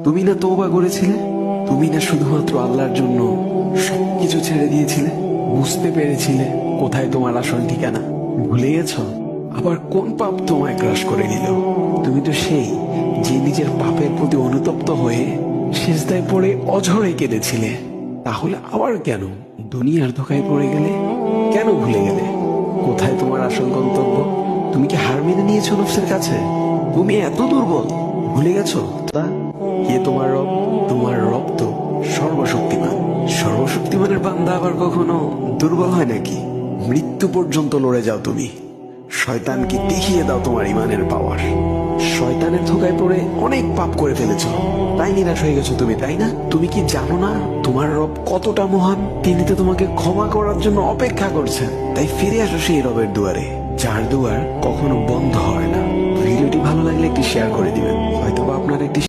তুমি না তওবা করেছিলে? তুমি না শুধুমাত্র আল্লাহর জন্য সবকিছু ছেড়ে দিয়েছিলে? বুঝতে পেরেছিলে কোথায় তোমার আসল ঠিকানা? ভুলে গেছো? আবার কোন পাপ তোমায় গ্রাস করে নিল? তুমি তো সেই যে নিজের পাপের প্রতি অনুতপ্ত হয়ে সিজদায় পড়ে অঝরে কেঁদেছিলে। তাহলে আবার কেন দুনিয়ার ধোকায় পড়ে গেলে? কেন ভুলে গেলে কোথায় তোমার আসল গন্তব্য? তুমি কি হার মেনে নিয়েছো নফসের কাছে? তুমি এত দুর্বল, ভুলে গেছো তা? কে তোমার রব? তোমার রব তো সর্বশক্তিমান। সর্বশক্তিমানের বান্দা আবার কখনো দুর্বল হয় নাকি? মৃত্যু পর্যন্ত লড়ে যাও তুমি। শয়তানকে দেখিয়ে দাও তোমার ইমানের পাওয়ার। শয়তানের ধোকায় পড়ে অনেক পাপ করে ফেলেছো, তাই নিরাশ হয়ে গেছো তুমি, তাই না? তুমি কি জানো না তোমার রব কতটা মহান? তিনি তো তোমাকে ক্ষমা করার জন্য অপেক্ষা করছেন। তাই ফিরে আসো সেই রবের দুয়ারে, যার দুয়ার কখনো বন্ধ হয় না। ভিডিওটি ভালো লাগলে একটি শেয়ার করে দিবেন, হয়তোবা আপনার একটি